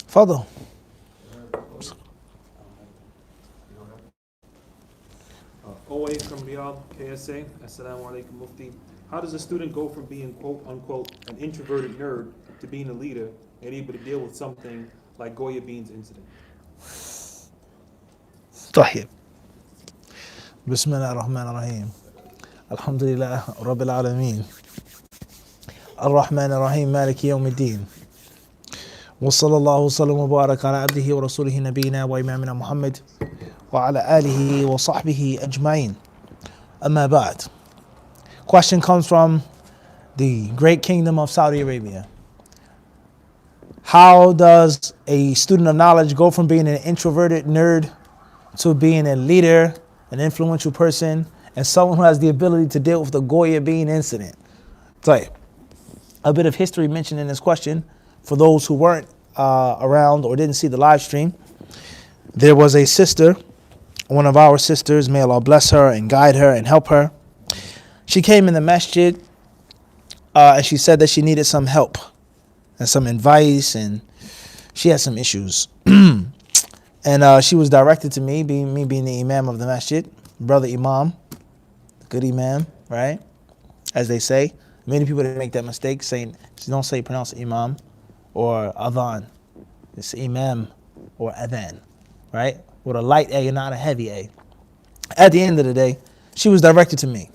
Fadl. OA from Riyadh, KSA. Assalamu alaikum, Mufti. How does a student go from being, quote unquote, an introverted nerd to being a leader and able to deal with something like Goya Bean's incident? طيب. بسم الله الرحمن الرحيم. الحمد لله رب العالمين. الرحمن الرحيم مالك يوم الدين. وصلى الله وسلم وبارك على عبده ورسوله نبينا وإمامنا محمد وعلى آله وصحبه أجمعين. أما بعد. Question comes from the great kingdom of Saudi Arabia. How does a student of knowledge go from being an introverted nerd to being a leader, an influential person, and someone who has the ability to deal with the Goya Bean incident? So, a bit of history mentioned in this question for those who weren't around or didn't see the live stream. There was a sister, one of our sisters, may Allah bless her and guide her and help her. She came in the masjid and she said that she needed some help and some advice, and she had some issues. And she was directed to me being the imam of the masjid, brother imam, good imam, right? As they say. Many people make that mistake saying, don't say pronounce imam or adhan. It's imam or adhan, right? With a light A and not a heavy A. At the end of the day, she was directed to me.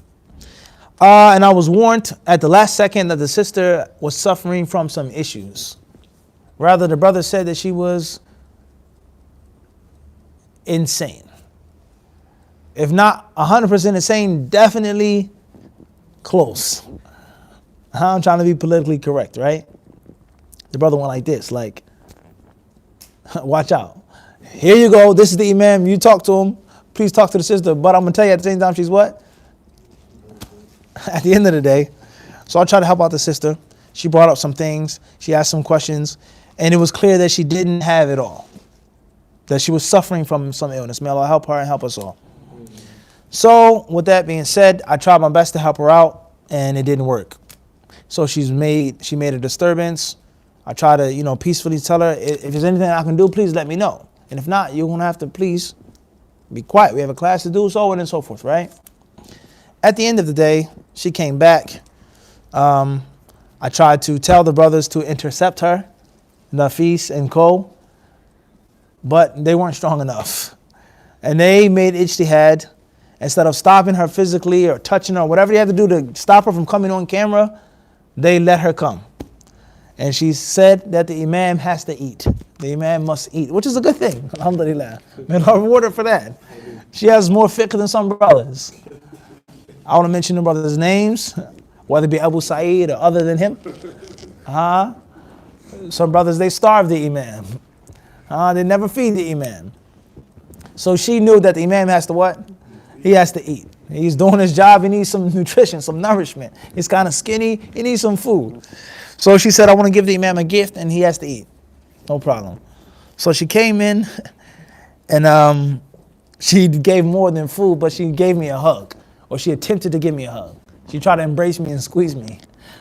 And I was warned at the last second that the sister was suffering from some issues. Rather, the brother said that she was insane. If not 100% insane, definitely close. I'm trying to be politically correct, right? The brother went like this, like, watch out. Here you go, this is the imam, you talk to him, please talk to the sister, but I'm going to tell you at the same time she's what? At the end of the day. So I tried to help out the sister. She brought up some things, she asked some questions, and it was clear that she didn't have it all. That she was suffering from some illness. May Allah help her and help us all. So with that being said, I tried my best to help her out, and it didn't work. So she made a disturbance. I try to, peacefully tell her, if there's anything I can do, please let me know. And if not, you're going to have to please be quiet. We have a class to do, so on and so forth, right? At the end of the day, she came back. I tried to tell the brothers to intercept her, Nafis and Co., but they weren't strong enough. And they made ijtihad. Instead of stopping her physically or touching her, or whatever they had to do to stop her from coming on camera, they let her come. And she said that the imam has to eat. The imam must eat, which is a good thing. Alhamdulillah. May Allah reward her for that. She has more fiqh than some brothers. I want to mention the brothers' names, whether it be Abu Sa'id or other than him. Some brothers, they starve the imam. They never feed the imam. So she knew that the imam has to what? He has to eat. He's doing his job. He needs some nutrition, some nourishment. He's kind of skinny. He needs some food. So she said, I want to give the imam a gift and he has to eat. No problem. So she came in and she gave more than food, but she gave me a hug, or she attempted to give me a hug. She tried to embrace me and squeeze me.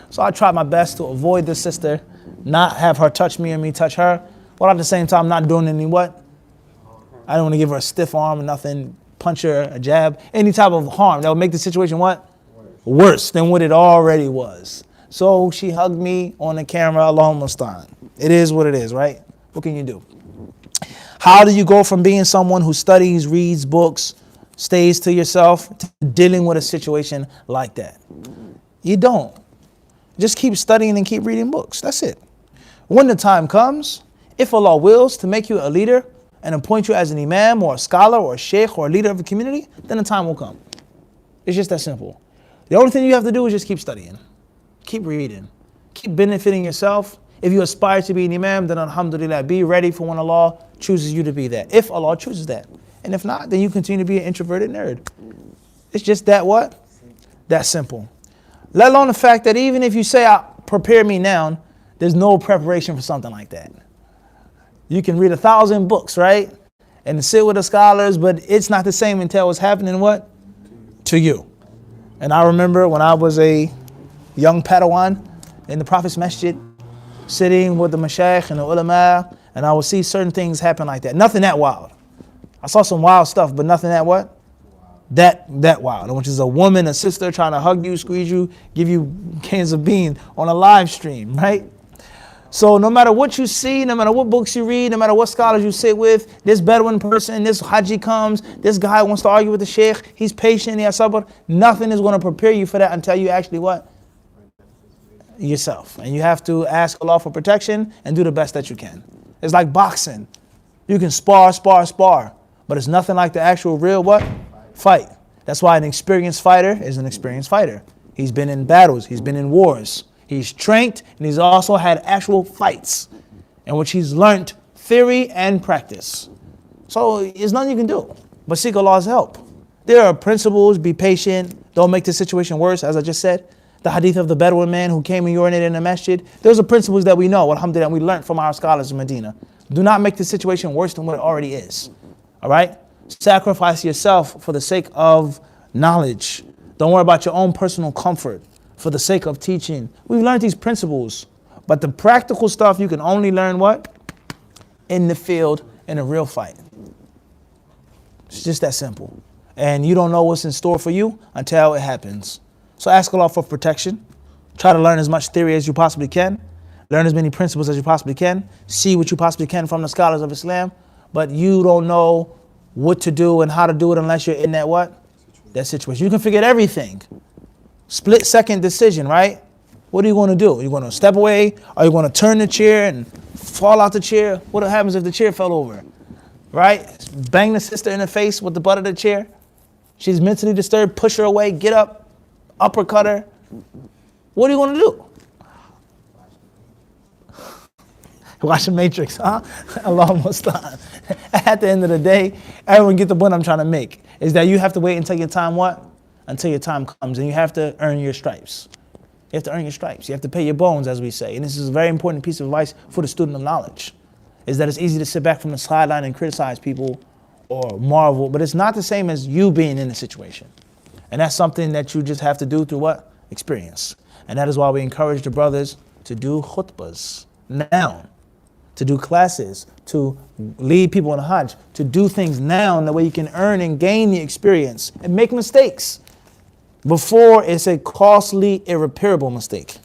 So I tried my best to avoid this sister, not have her touch me and me touch her, but at the same time not doing any what? I don't want to give her a stiff arm or nothing, punch her, a jab, any type of harm that would make the situation what? Worse than what it already was. So she hugged me on the camera, Allahumma musta'an. It is what it is, right? What can you do? How do you go from being someone who studies, reads books, stays to yourself, to dealing with a situation like that? You don't. Just keep studying and keep reading books. That's it. When the time comes, if Allah wills to make you a leader and appoint you as an imam or a scholar or a sheikh or a leader of a community, then the time will come. It's just that simple. The only thing you have to do is just keep studying. Keep reading. Keep benefiting yourself. If you aspire to be an imam, then alhamdulillah, be ready for when Allah chooses you to be that. If Allah chooses that. And if not, then you continue to be an introverted nerd. It's just that what? That simple. Let alone the fact that even if you say, prepare me now, there's no preparation for something like that. You can read 1,000 books, right? And sit with the scholars, but it's not the same until it's happening what? To you. And I remember when I was a young Padawan in the Prophet's Masjid, sitting with the mashayikh and the ulama, and I would see certain things happen like that. Nothing that wild. I saw some wild stuff, but nothing that what? That wild. Which is a woman, a sister trying to hug you, squeeze you, give you cans of beans on a live stream, right? So no matter what you see, no matter what books you read, no matter what scholars you sit with, this Bedouin person, this Haji comes, this guy wants to argue with the sheikh, he's patient, he has sabr, nothing is going to prepare you for that until you actually what? Yourself. And you have to ask Allah for protection and do the best that you can. It's like boxing. You can spar, but it's nothing like the actual real what? Fight. That's why an experienced fighter is an experienced fighter. He's been in battles, he's been in wars. He's trained and he's also had actual fights in which he's learned theory and practice. So there's nothing you can do but seek Allah's help. There are principles, be patient, don't make the situation worse, as I just said. The hadith of the Bedouin man who came and urinated in the masjid. Those are principles that we know, alhamdulillah, we learned from our scholars in Medina. Do not make the situation worse than what it already is. All right? Sacrifice yourself for the sake of knowledge. Don't worry about your own personal comfort. For the sake of teaching. We've learned these principles, but the practical stuff you can only learn what? In the field, in a real fight. It's just that simple. And you don't know what's in store for you until it happens. So ask Allah for protection. Try to learn as much theory as you possibly can. Learn as many principles as you possibly can. See what you possibly can from the scholars of Islam. But you don't know what to do and how to do it unless you're in that what? That situation. You can forget everything. Split second decision, right? What are you going to do? Are you going to step away? Are you going to turn the chair and fall out the chair? What happens if the chair fell over? Right? Bang the sister in the face with the butt of the chair. She's mentally disturbed. Push her away. Get up. Uppercut her. What are you going to do? Watch the Matrix, huh? Allah musta'an. At the end of the day, everyone get the point I'm trying to make. Is that you have to wait until your time what? Until your time comes, and you have to earn your stripes. You have to earn your stripes. You have to pay your bones, as we say. And this is a very important piece of advice for the student of knowledge, is that it's easy to sit back from the sideline and criticize people or marvel, but it's not the same as you being in the situation. And that's something that you just have to do through what? Experience. And that is why we encourage the brothers to do khutbahs now, to do classes, to lead people in Hajj, to do things now in the way you can earn and gain the experience and make mistakes before it's a costly, irreparable mistake.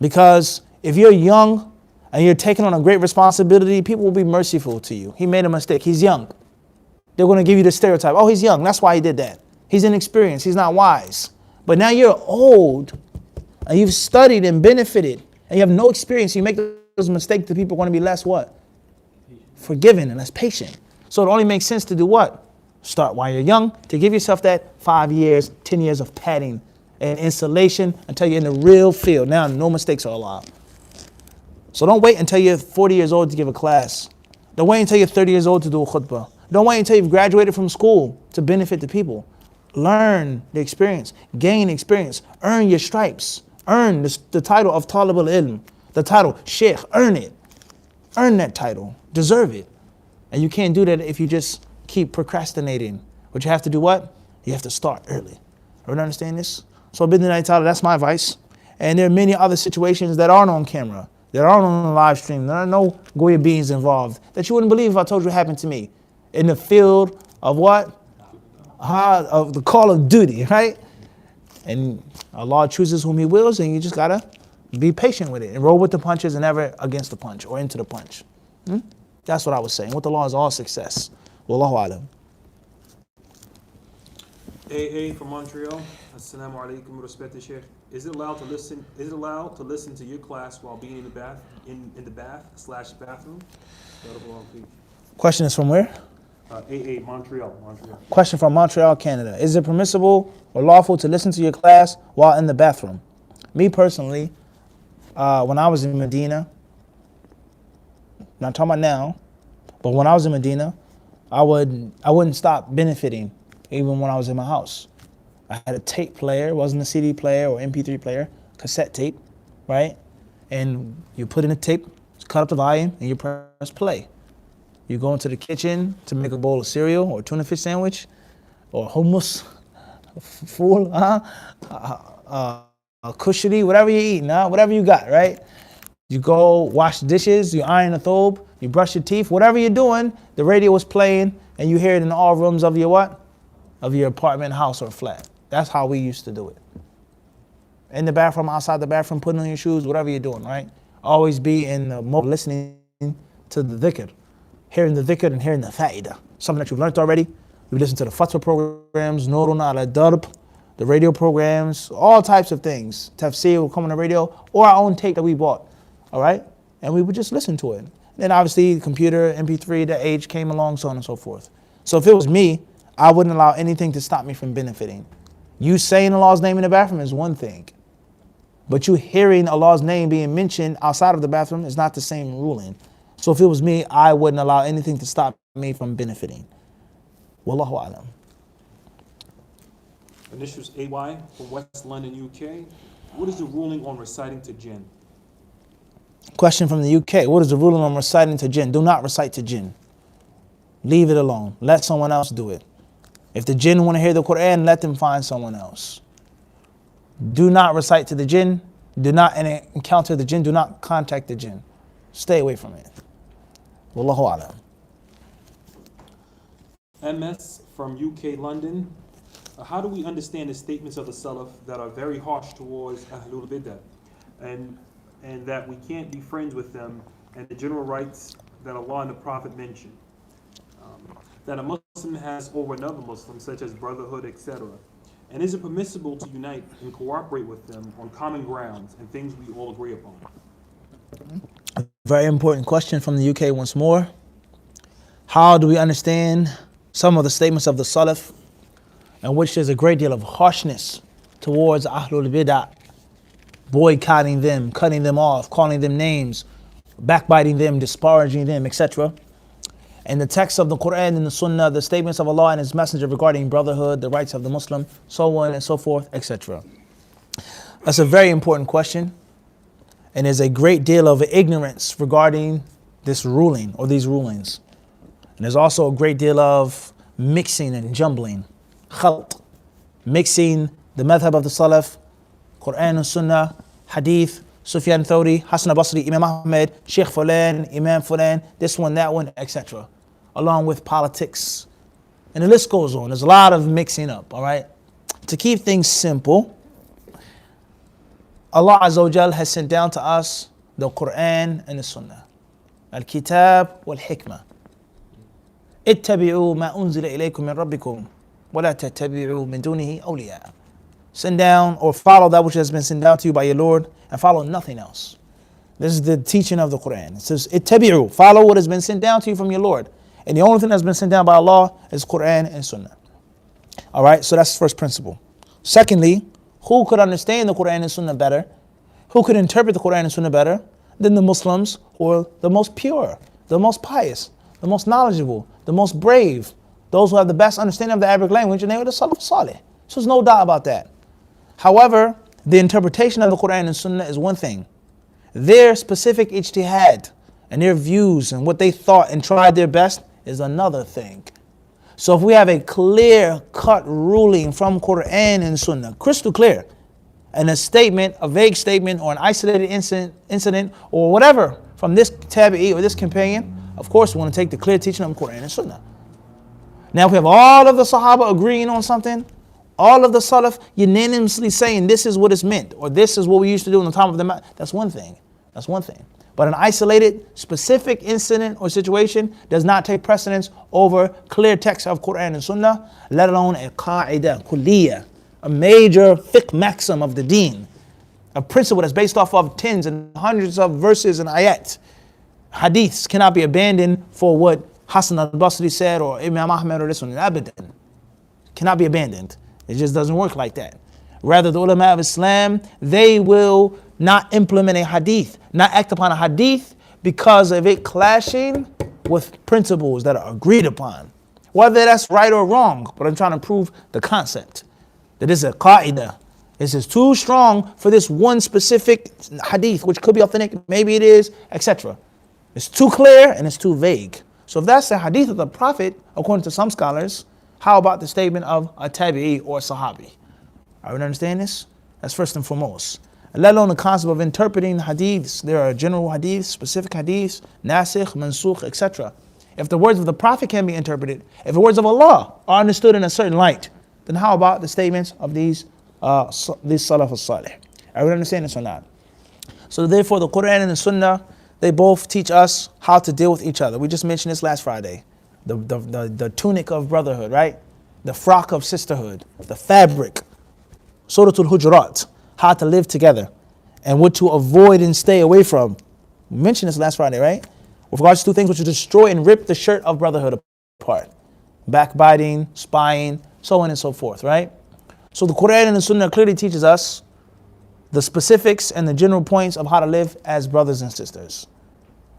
Because if you're young and you're taking on a great responsibility, people will be merciful to you. He made a mistake. He's young. They're going to give you the stereotype. Oh, he's young. That's why he did that. He's inexperienced. He's not wise. But now you're old and you've studied and benefited and you have no experience. You make those mistakes, the people are going to be less what? Forgiving and less patient. So it only makes sense to do what? Start while you're young, to give yourself that 5 years, 10 years of padding and insulation until you're in the real field. Now, no mistakes are allowed. So don't wait until you're 40 years old to give a class. Don't wait until you're 30 years old to do a khutbah. Don't wait until you've graduated from school to benefit the people. Learn the experience, gain experience, earn your stripes, earn the title of Talib al-Ilm, the title Sheikh, earn it. Earn that title, deserve it. And you can't do that if you just keep procrastinating. But you have to do what? You have to start early. Everyone understand this? So bidnillahi ta'ala, that's my advice. And there are many other situations that aren't on camera, that aren't on the live stream, there are no Goya beans involved, that you wouldn't believe if I told you what happened to me. In the field of what? Of the call of duty, right? And Allah chooses whom He wills, and you just gotta be patient with it and roll with the punches and never against the punch or into the punch. That's what I was saying. With the law is all success. Wallahu alam. AA from Montreal. Assalamu alaikum, respected Sheikh. Is it allowed to listen? Is it allowed to listen to your class while being in the bath, in the bath/bathroom? Question is from where? AA Montreal. Question from Montreal, Canada. Is it permissible or lawful to listen to your class while in the bathroom? Me personally, when I was in Medina, not talking about now, but when I was in Medina, I wouldn't stop benefiting even when I was in my house. I had a tape player, it wasn't a CD player or MP3 player, cassette tape, right? And you put in a tape, cut up the volume, and you press play. You go into the kitchen to make a bowl of cereal or tuna fish sandwich or hummus, fool, kushari, whatever you eat, whatever you got, right? you go wash the dishes, you iron the thobe, you brush your teeth, whatever you're doing, the radio is playing and you hear it in all rooms of your what? Of your apartment, house, or flat. That's how we used to do it. In the bathroom, outside the bathroom, putting on your shoes, whatever you're doing, right? Always be in the mode listening to the dhikr, hearing the dhikr and hearing the fa'idah. Something that you've learned already. We listen to the fatwa programs, Nurun ala Darb, the radio programs, all types of things. Tafsir will come on the radio, or our own tape that we bought, all right? And we would just listen to it. Then obviously the computer, MP3, the age came along, so on and so forth. So if it was me, I wouldn't allow anything to stop me from benefiting. You saying Allah's name in the bathroom is one thing, but you hearing Allah's name being mentioned outside of the bathroom is not the same ruling. So if it was me, I wouldn't allow anything to stop me from benefiting. Wallahu alam. Initials AY from West London, UK. What is the ruling on reciting to jinn? Question from the UK. What is the ruling on reciting to jinn? Do not recite to jinn. Leave it alone. Let someone else do it. If the jinn want to hear the Quran, let them find someone else. Do not recite to the jinn. Do not encounter the jinn. Do not contact the jinn. Stay away from it. Wallahu alam. MS from UK, London. How do we understand the statements of the Salaf that are very harsh towards Ahlul Bidah, and that we can't be friends with them, and the general rights that Allah and the Prophet mention, that a Muslim has over another Muslim, such as brotherhood, etc.? And is it permissible to unite and cooperate with them on common grounds and things we all agree upon? Very important question from the UK once more. How do we understand some of the statements of the Salaf, in which there's a great deal of harshness towards Ahlul Bidah, boycotting them, cutting them off, calling them names, backbiting them, disparaging them, etc. And the text of the Quran and the Sunnah, the statements of Allah and His Messenger regarding brotherhood, the rights of the Muslim, so on and so forth, etc. That's a very important question, and there's a great deal of ignorance regarding this ruling or these rulings. And there's also a great deal of mixing and jumbling, khalt, mixing the madhab of the Salaf, Quran and Sunnah, Hadith, Sufyan Thawri, Hassan al-Basri, Imam Ahmed, Sheikh Fulan, Imam Fulan, this one, that one, etc. Along with politics. And the list goes on. There's a lot of mixing up, all right? To keep things simple, Allah Azza wa Jal has sent down to us the Quran and the Sunnah. Al-Kitab wal-Hikmah. اتبعوا ما أنزل إليكم من ربكم ولا تتبعوا من دونه أولياء. Send down or follow that which has been sent down to you by your Lord and follow nothing else. This is the teaching of the Quran. It says, اتبعوا, follow what has been sent down to you from your Lord. And the only thing that's been sent down by Allah is Quran and Sunnah. All right, so that's the first principle. Secondly, who could understand the Quran and Sunnah better? Who could interpret the Quran and Sunnah better than the Muslims, or the most pure, the most pious, the most knowledgeable, the most brave, those who have the best understanding of the Arabic language, and they were the Salaf Salih. So there's no doubt about that. However, the interpretation of the Quran and Sunnah is one thing. Their specific ijtihad and their views and what they thought and tried their best is another thing. So if we have a clear-cut ruling from Quran and Sunnah, crystal clear, and a statement, a vague statement, or an isolated incident, or whatever from this tabi'i or this companion, of course we want to take the clear teaching of Quran and Sunnah. Now if we have all of the Sahaba agreeing on something, all of the Salaf unanimously saying this is what it's meant, or this is what we used to do on the top of the mountain, that's one thing. That's one thing. But an isolated, specific incident or situation does not take precedence over clear text of Quran and Sunnah, let alone a qa'idah, kulliyah, a major fiqh maxim of the deen, a principle that's based off of tens and hundreds of verses and ayat. Hadiths cannot be abandoned for what Hassan al-Basri said or Imam Ahmed or this one. Abadan. Cannot be abandoned. It just doesn't work like that. Rather, the ulama of Islam, they will not implement a hadith, not act upon a hadith because of it clashing with principles that are agreed upon. Whether that's right or wrong, but I'm trying to prove the concept. That this is a qa'idah. This is too strong for this one specific hadith, which could be authentic, maybe it is, etc. It's too clear and it's too vague. So if that's the hadith of the Prophet, according to some scholars, how about the statement of a tabi'i or a sahabi? Are we understand this? That's first and foremost. let alone the concept of interpreting hadiths. There are general hadiths, specific hadiths, nasikh, mansukh, etc. If the words of the Prophet can be interpreted, if the words of Allah are understood in a certain light, then how about the statements of these Salaf as-Salih? Everyone understand this or not? So therefore the Quran and the Sunnah, they both teach us how to deal with each other. We just mentioned this last Friday. The tunic of brotherhood, right? The frock of sisterhood, the fabric, Suratul Hujurat, how to live together and what to avoid and stay away from. We mentioned this last Friday, right? With regards to two things which will destroy and rip the shirt of brotherhood apart. Backbiting, spying, so on and so forth, right? So the Quran and the Sunnah clearly teaches us the specifics and the general points of how to live as brothers and sisters.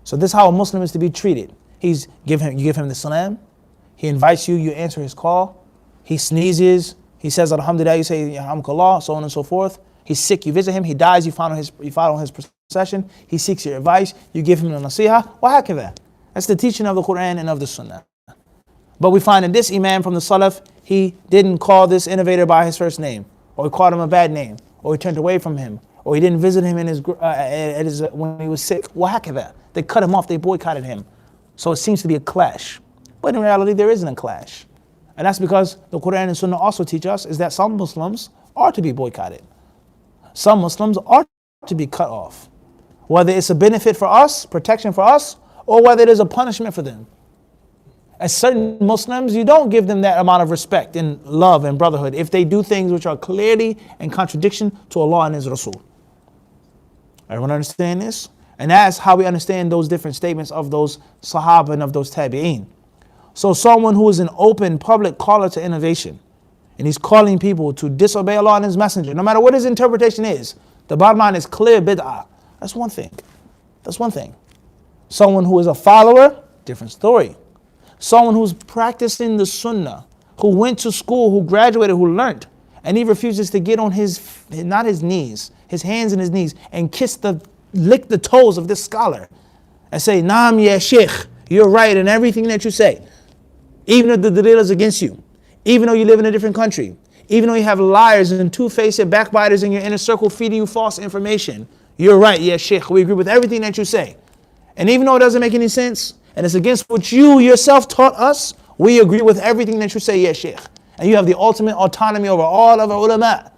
So this is how a Muslim is to be treated. You give him the salam, he invites you, you answer his call, he sneezes, he says alhamdulillah, you say yarhamkallah, so on and so forth. He's sick, you visit him, he dies, you follow his procession, he seeks your advice, you give him the nasiha, wa hakadha. That's the teaching of the Quran and of the Sunnah. But we find in this Imam from the Salaf, he didn't call this innovator by his first name, or he called him a bad name, or he turned away from him, or he didn't visit him in when he was sick. Wa hakadha. They cut him off, they boycotted him. So it seems to be a clash. But in reality, there isn't a clash. And that's because the Quran and Sunnah also teach us is that some Muslims are to be boycotted. Some Muslims are to be cut off. Whether it's a benefit for us, protection for us, or whether it is a punishment for them. As certain Muslims, you don't give them that amount of respect and love and brotherhood if they do things which are clearly in contradiction to Allah and His Rasul. Everyone understand this? And that's how we understand those different statements of those Sahaba and of those Tabi'een. So someone who is an open public caller to innovation, and he's calling people to disobey Allah and His Messenger, no matter what his interpretation is, the bottom line is clear bid'ah. That's one thing. That's one thing. Someone who is a follower, different story. Someone who's practicing the Sunnah, who went to school, who graduated, who learned, and he refuses to get on not his knees, his hands and his knees, and lick the toes of this scholar and say, Naam ya Sheikh, you're right in everything that you say. Even if the dalil is against you, even though you live in a different country, even though you have liars and two-faced backbiters in your inner circle feeding you false information, you're right, yeah Sheikh, we agree with everything that you say. And even though it doesn't make any sense, and it's against what you yourself taught us, we agree with everything that you say, yeah Sheikh. And you have the ultimate autonomy over all of our ulama.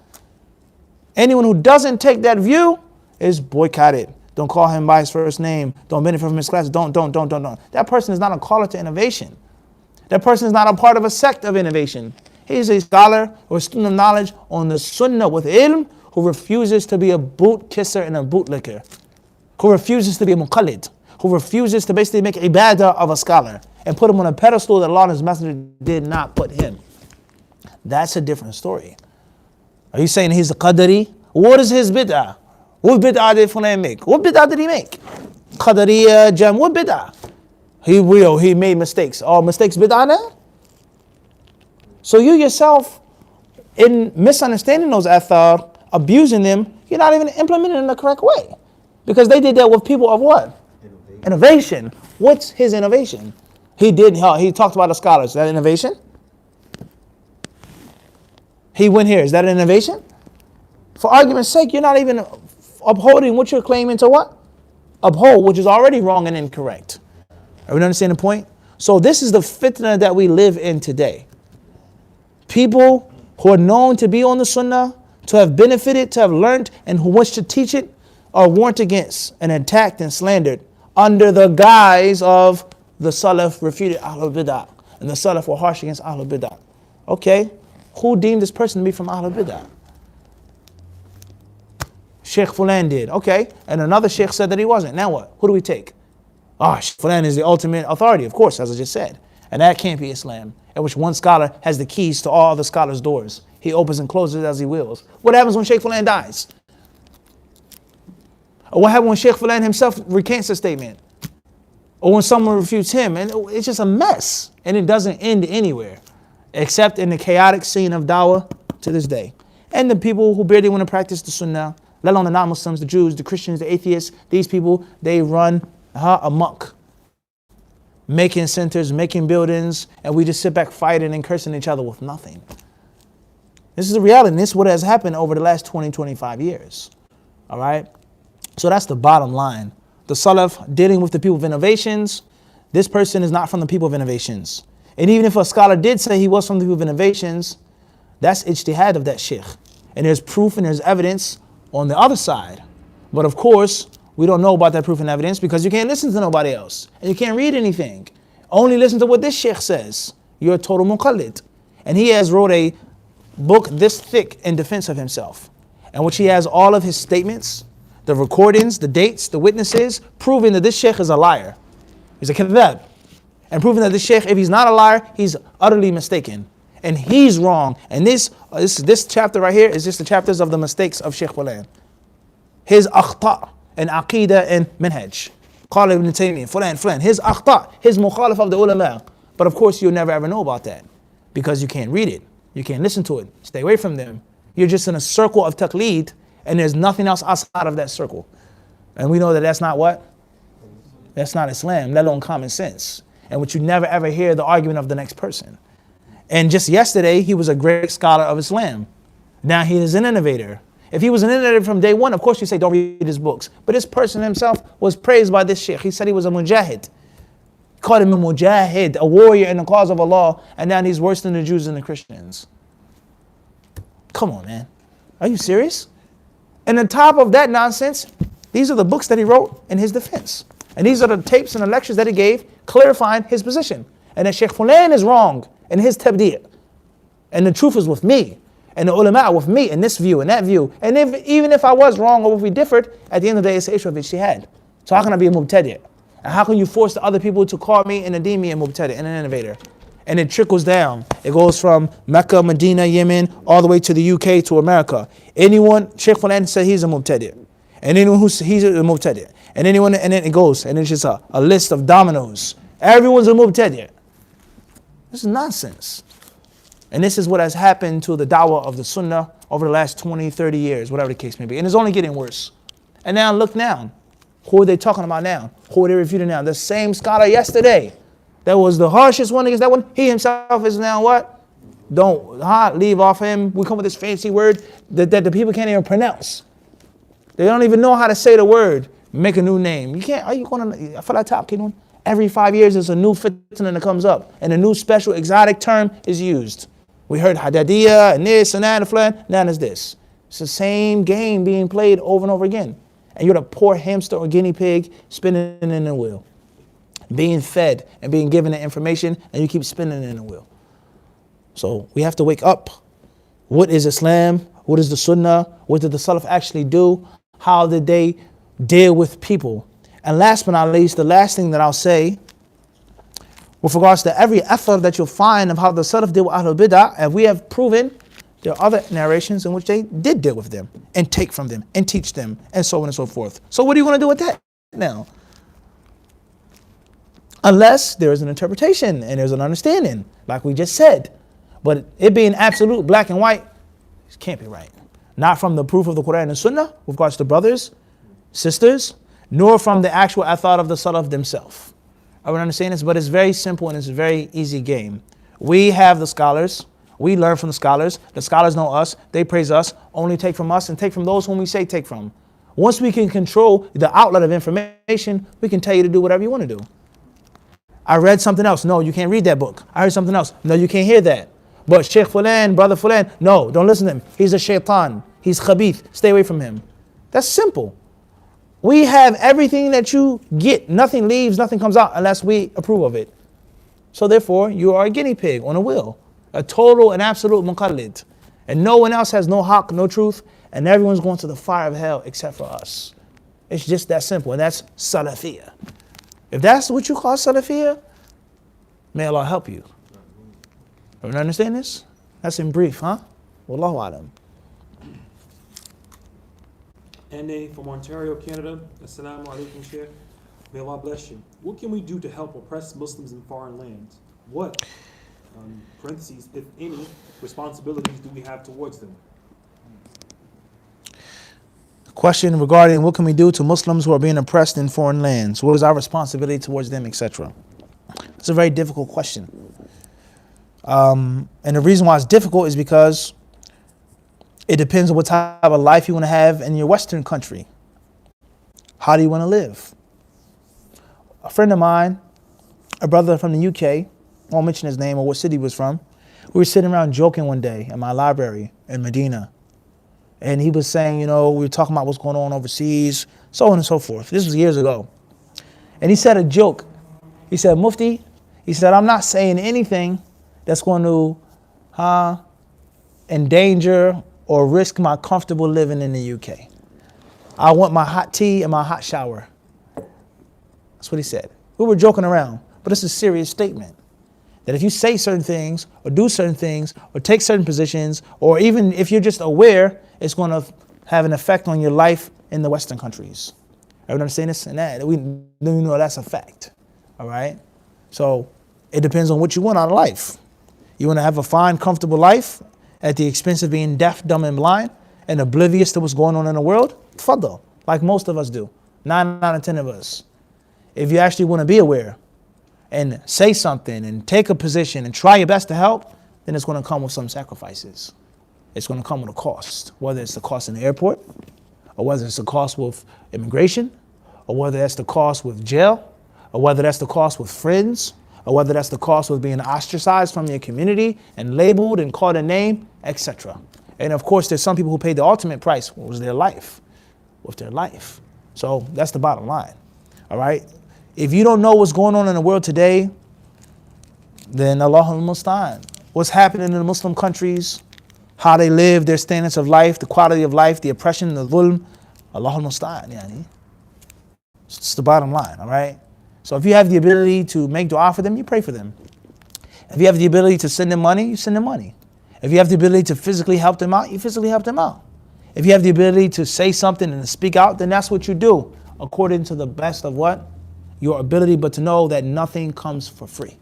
Anyone who doesn't take that view is boycotted. Don't call him by his first name. Don't benefit from his classes. Don't. That person is not a caller to innovation. That person is not a part of a sect of innovation. He's a scholar or a student of knowledge on the Sunnah with ilm who refuses to be a boot kisser and a bootlicker. Who refuses to be a muqallid. Who refuses to basically make ibadah of a scholar and put him on a pedestal that Allah and His Messenger did not put him. That's a different story. Are you saying he's a Qadari? What is his bid'ah? What bid'ah did Fulan make? What bid'ah did he make? Qadariya, Jam, what bid'ah? He made mistakes. All mistakes bid'ah now? So you yourself, in misunderstanding those athar, abusing them, you're not even implementing it in the correct way. Because they did that with people of what? Innovation. What's his innovation? He talked about the scholars. Is that innovation? He went here. Is that an innovation? For argument's sake, you're not even upholding what you're claiming to what? Uphold, which is already wrong and incorrect. Everyone understand the point? So this is the fitna that we live in today. People who are known to be on the Sunnah, to have benefited, to have learned, and who wish to teach it, are warned against and attacked and slandered under the guise of the Salaf refuted Ahlul Bid'ah, and the Salaf were harsh against Ahlul Bid'ah. Okay, who deemed this person to be from Ahlul Bid'ah? Sheikh Fulan did. Okay, and another Sheikh said that he wasn't. Now what? Who do we take? Sheikh Fulan is the ultimate authority, of course, as I just said. And that can't be Islam, in which one scholar has the keys to all the scholars' doors. He opens and closes as he wills. What happens when Sheikh Fulan dies? Or what happens when Sheikh Fulan himself recants a statement? Or when someone refutes him? And it's just a mess. And it doesn't end anywhere, except in the chaotic scene of dawah to this day. And the people who barely want to practice the Sunnah, let alone the non-Muslims, the Jews, the Christians, the atheists, these people, they run amok. Making centers, making buildings, and we just sit back fighting and cursing each other with nothing. This is the reality, and this is what has happened over the last 20, 25 years. All right? So that's the bottom line. The Salaf dealing with the people of innovations, this person is not from the people of innovations. And even if a scholar did say he was from the people of innovations, that's ijtihad of that sheikh. And there's proof and there's evidence on the other side. But of course, we don't know about that proof and evidence because you can't listen to nobody else. And you can't read anything. Only listen to what this sheikh says. You're a total muqallid. And he has wrote a book this thick in defense of himself, in which he has all of his statements, the recordings, the dates, the witnesses, proving that this sheikh is a liar. He's a kadhab. And proving that this sheikh, if he's not a liar, he's utterly mistaken. And he's wrong. And this chapter right here is just the chapters of the mistakes of Sheikh Fulan. His akhta' and aqidah and minhaj. Qala ibn Taymiyyah, Fulan. His akhta', his mukhalif of the ulama. But of course, you'll never ever know about that because you can't read it. You can't listen to it. Stay away from them. You're just in a circle of taqleed and there's nothing else outside of that circle. And we know that that's not what? That's not Islam, let alone common sense. And which you never ever hear the argument of the next person. And just yesterday, he was a great scholar of Islam. Now he is an innovator. If he was an innovator from day one, of course you say don't read his books. But this person himself was praised by this sheikh. He said he was a mujahid. He called him a mujahid, a warrior in the cause of Allah. And now he's worse than the Jews and the Christians. Come on, man. Are you serious? And on top of that nonsense, these are the books that he wrote in his defense. And these are the tapes and the lectures that he gave clarifying his position. And that Sheikh Fulan is wrong in his tabdi'. And the truth is with me. And the ulama with me in this view and that view. And even if I was wrong or if we differed, at the end of the day it's an issue of ijtihad. So how can I be a mubtadi'? And how can you force the other people to call me and deem me a mubtadi' and an innovator? And it trickles down. It goes from Mecca, Medina, Yemen, all the way to the UK, to America. Anyone, Sheikh Fulan said he's a mubtadi'. And anyone who's he's a mubtadi'. And anyone, and then it goes, and it's just a list of dominoes. Everyone's a mubtadi'. This is nonsense. And this is what has happened to the da'wah of the Sunnah over the last 20, 30 years, whatever the case may be. And it's only getting worse. And now look now. Who are they talking about now? Who are they refuting now? The same scholar yesterday that was the harshest one against that one, he himself is now what? Don't leave off him. We come with this fancy word that the people can't even pronounce. They don't even know how to say the word. Make a new name. You can't, are you going to, for that top, every 5 years there's a new fitna that comes up and a new special exotic term is used. We heard hadadiyah and this and that and flan, now it's this. It's the same game being played over and over again. And you're the poor hamster or guinea pig spinning in the wheel. Being fed and being given the information and you keep spinning in the wheel. So we have to wake up. What is Islam? What is the Sunnah? What did the Salaf actually do? How did they deal with people? And last but not least, the last thing that I'll say with regards to every effort that you'll find of how the Salaf deal with Ahlul Bid'ah, and we have proven there are other narrations in which they did deal with them and take from them and teach them and so on and so forth. So what are you going to do with that now? Unless there is an interpretation and there's an understanding, like we just said. But it being absolute black and white, it can't be right. Not from the proof of the Quran and Sunnah with regards to brothers, sisters, nor from the actual athar of the Salaf themselves. I would understand this, but it's very simple and it's a very easy game. We have the scholars. We learn from the scholars. The scholars know us. They praise us. Only take from us and take from those whom we say take from. Once we can control the outlet of information, we can tell you to do whatever you want to do. I read something else. No, you can't read that book. I heard something else. No, you can't hear that. But Sheikh Fulan, Brother Fulan, no, don't listen to him. He's a shaitan. He's khabith. Stay away from him. That's simple. We have everything that you get. Nothing leaves, nothing comes out unless we approve of it. So therefore, you are a guinea pig on a wheel. A total and absolute muqallid. And no one else has no haqq, no truth. And everyone's going to the fire of hell except for us. It's just that simple. And that's Salafiyah. If that's what you call Salafiyah, may Allah help you. Everyone understand this? That's in brief, huh? Wallahu alam. N.A. from Ontario, Canada. Assalamu alaikum, Sheikh. May Allah bless you. What can we do to help oppressed Muslims in foreign lands? What, parentheses, if any, responsibilities do we have towards them? Question regarding what can we do to Muslims who are being oppressed in foreign lands? What is our responsibility towards them, etc.? It's a very difficult question. And the reason why it's difficult is because It depends on what type of life you want to have in your Western country. How do you want to live? A friend of mine, a brother from the UK, I won't mention his name or what city he was from, we were sitting around joking one day in my library in Medina. And he was saying, we were talking about what's going on overseas, so on and so forth. This was years ago. And he said a joke. He said, Mufti, he said, I'm not saying anything that's going to endanger or risk my comfortable living in the UK. I want my hot tea and my hot shower. That's what he said. We were joking around, but it's a serious statement. That if you say certain things or do certain things or take certain positions, or even if you're just aware, it's going to have an effect on your life in the Western countries. Everyone understand this and that? We know that's a fact. All right? So it depends on what you want out of life. You want to have a fine, comfortable life at the expense of being deaf, dumb, and blind and oblivious to what's going on in the world? Tfaddal, like most of us do. 9 out of 10 of us. If you actually want to be aware and say something and take a position and try your best to help, then it's going to come with some sacrifices. It's going to come with a cost, whether it's the cost in the airport, or whether it's the cost with immigration, or whether that's the cost with jail, or whether that's the cost with friends, or whether that's the cost with being ostracized from your community and labeled and called a name, etc. And of course, there's some people who paid the ultimate price, what was their life, with their life. So that's the bottom line, all right? If you don't know what's going on in the world today, then Allahul Musta'an. What's happening in the Muslim countries, how they live, their standards of life, the quality of life, the oppression, the dhulm, Allahul Musta'an. Yani. It's the bottom line, all right? So if you have the ability to make dua for them, you pray for them. If you have the ability to send them money, you send them money. If you have the ability to physically help them out, you physically help them out. If you have the ability to say something and to speak out, then that's what you do, according to the best of what? Your ability, but to know that nothing comes for free.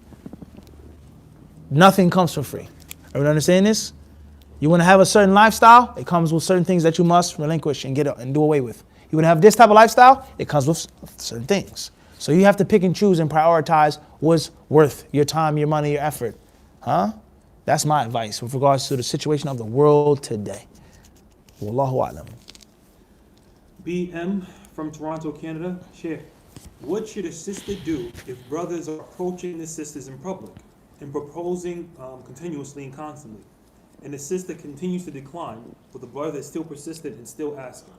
Nothing comes for free. Everyone understand this? You want to have a certain lifestyle, it comes with certain things that you must relinquish and and do away with. You want to have this type of lifestyle, it comes with certain things. So you have to pick and choose and prioritize what's worth your time, your money, your effort. That's my advice with regards to the situation of the world today. Wallahu a'lam. BM from Toronto, Canada. Sheikh, what should a sister do if brothers are approaching the sisters in public and proposing continuously and constantly, and the sister continues to decline, but the brother is still persistent and still asking?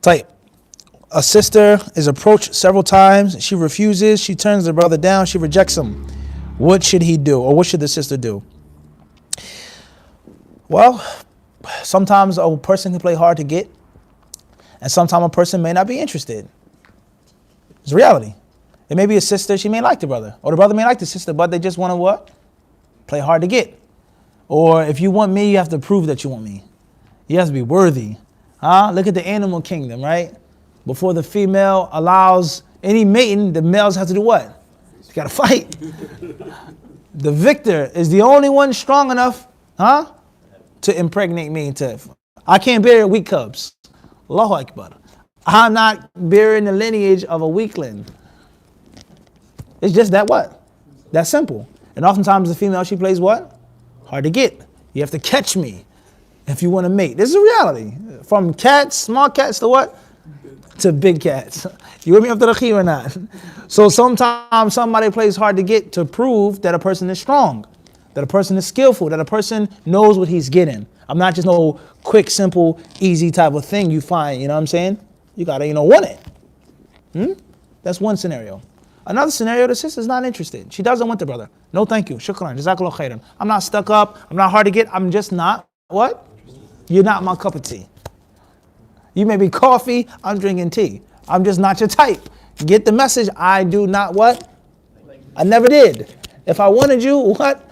Type. A sister is approached several times. She refuses. She turns the brother down. She rejects him. What should he do, or what should the sister do? Well, sometimes a person can play hard to get, and sometimes a person may not be interested. It's reality. It may be a sister, she may like the brother, or the brother may like the sister, but they just want to what? Play hard to get. Or if you want me, you have to prove that you want me. You have to be worthy. Look at the animal kingdom, right? Before the female allows any mating, the males have to do what? You got to fight. The victor is the only one strong enough, to impregnate me. I can't bear weak cubs. Allahu Akbar. I'm not bearing the lineage of a weakling. It's just that what? That simple. And oftentimes the female, she plays what? Hard to get. You have to catch me if you want to mate. This is a reality. From cats, small cats to what? To big cats. You with me up to the key or not? So sometimes somebody plays hard to get to prove that a person is strong, that a person is skillful, that a person knows what he's getting. I'm not just no quick, simple, easy type of thing you find, you know what I'm saying? You gotta, want it. That's one scenario. Another scenario, the sister's not interested. She doesn't want the brother. No, thank you. Shukran. Jazakallah khairan. I'm not stuck up. I'm not hard to get. I'm just not, what? You're not my cup of tea. You may be coffee. I'm drinking tea. I'm just not your type. Get the message. I do not what? I never did. If I wanted you, what?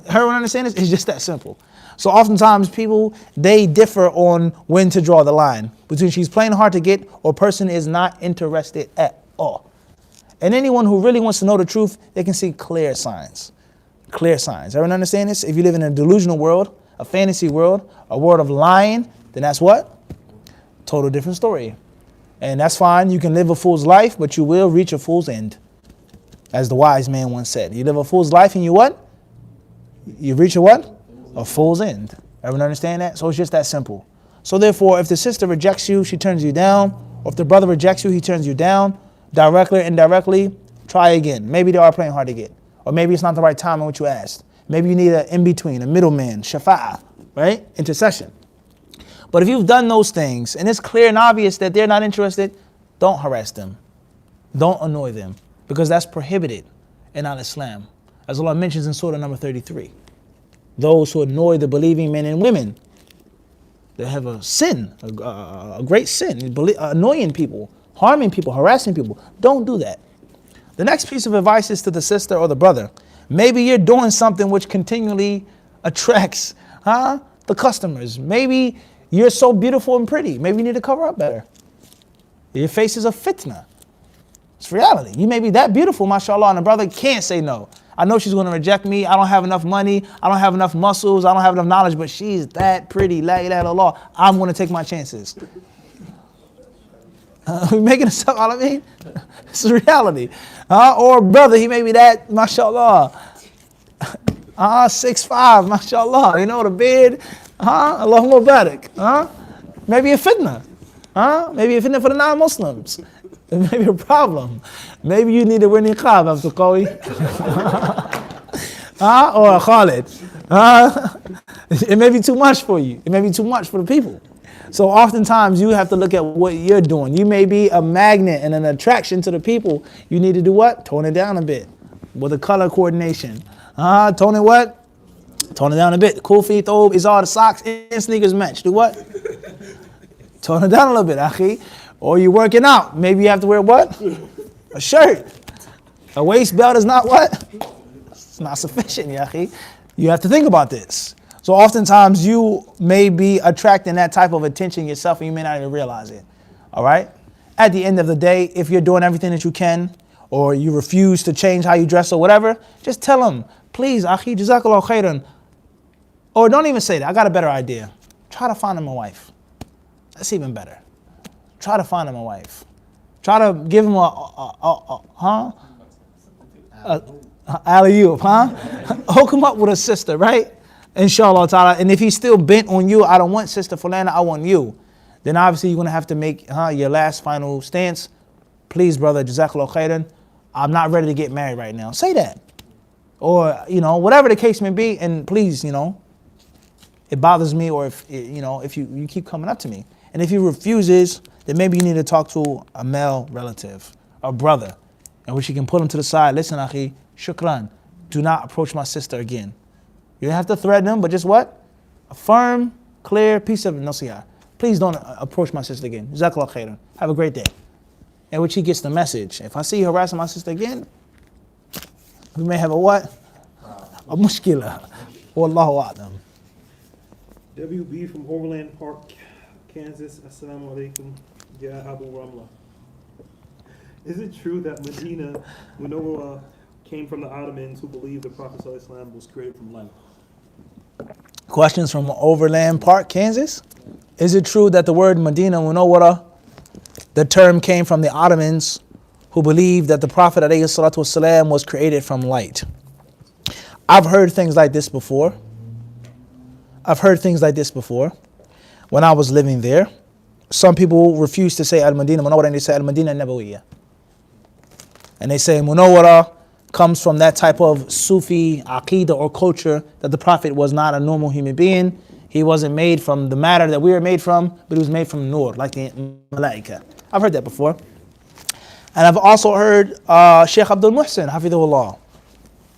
Everyone understand this? It's just that simple. So oftentimes people, they differ on when to draw the line between she's playing hard to get or person is not interested at all. And anyone who really wants to know the truth, they can see clear signs. Clear signs. Everyone understand this? If you live in a delusional world, a fantasy world, a world of lying, then that's what? Total different story. And that's fine. You can live a fool's life, but you will reach a fool's end. As the wise man once said. You live a fool's life and you what? you reach a what? A fool's end. Everyone understand that? So it's just that simple. So therefore, if the sister rejects you, she turns you down. Or if the brother rejects you, he turns you down. Directly or indirectly, try again. Maybe they are playing hard to get. Or maybe it's not the right time on what you asked. Maybe you need an in-between, a middleman, shafa'ah, right? Intercession. But if you've done those things, and it's clear and obvious that they're not interested, don't harass them. Don't annoy them. Because that's prohibited in al-Islam. As Allah mentions in Surah number 33. Those who annoy the believing men and women, they have a sin, a great sin, annoying people, harming people, harassing people. Don't do that. The next piece of advice is to the sister or the brother. Maybe you're doing something which continually attracts the customers. Maybe you're so beautiful and pretty. Maybe you need to cover up better. Your face is a fitna. It's reality. You may be that beautiful, mashallah, and a brother can't say no. I know she's going to reject me. I don't have enough money. I don't have enough muscles. I don't have enough knowledge, but she's that pretty. La ilaha illallah. I'm going to take my chances. We making this up, all I mean? It's a reality. Or brother, he may be that, mashallah. 6'5", mashallah. You know, the beard. Allahumma barak. Maybe a fitna. Maybe a fitna for the non-Muslims. It may be a problem. Maybe you need to wear niqab after Qawi. Or Khalid. It may be too much for you. It may be too much for the people. So oftentimes you have to look at what you're doing. You may be a magnet and an attraction to the people. You need to do what? Tone it down a bit with the color coordination. Tone it what? Tone it down a bit. Kufi, thobe, is all the socks and sneakers match. Do what? Tone it down a little bit, akhi. Or you're working out. Maybe you have to wear what? A shirt. A waist belt is not what? It's not sufficient, yahi. You have to think about this. So oftentimes you may be attracting that type of attention yourself and you may not even realize it. All right? At the end of the day, if you're doing everything that you can or you refuse to change how you dress or whatever, just tell them, please, akhi, jazakallah khairan. Or don't even say that. I got a better idea. Try to find him a wife. That's even better. Try to find him a wife. Try to give him alley-oop, hook him up with a sister, right? Inshallah ta'ala. And if he's still bent on you, I don't want sister fulana, I want you. Then obviously you're going to have to make your last final stance. Please, brother, jazakallah khairan. I'm not ready to get married right now. Say that. Or, whatever the case may be. And please, it bothers me, or if you keep coming up to me. And if he refuses, then maybe you need to talk to a male relative, a brother, in which you can pull him to the side. Listen, akhi, shukran. Do not approach my sister again. You don't have to threaten him, but just what? A firm, clear piece of nasihah. Please don't approach my sister again. Jazakallah khairan. Have a great day. In which he gets the message. If I see you harassing my sister again, we may have a what? A mushkila. Wallahu a'lam. WB from Overland Park, Kansas. Assalamu alaikum. Ya Abu Ramla. Is it true that Medina Munawwara came from the Ottomans who believed the Prophet ﷺ was created from light? Questions from Overland Park, Kansas. Is it true that the word Medina Munawwara, the term came from the Ottomans who believed that the Prophet ﷺ was created from light? I've heard things like this before. When I was living there. Some people refuse to say Al-Madinah Munawwara and they say Al-Madinah Nabawiyya. And they say Munawwara comes from that type of Sufi aqidah or culture that the Prophet was not a normal human being. He wasn't made from the matter that we were made from, but he was made from nur, like the malaika. I've heard that before. And I've also heard Sheikh Abdul Muhsin, Hafidhullah,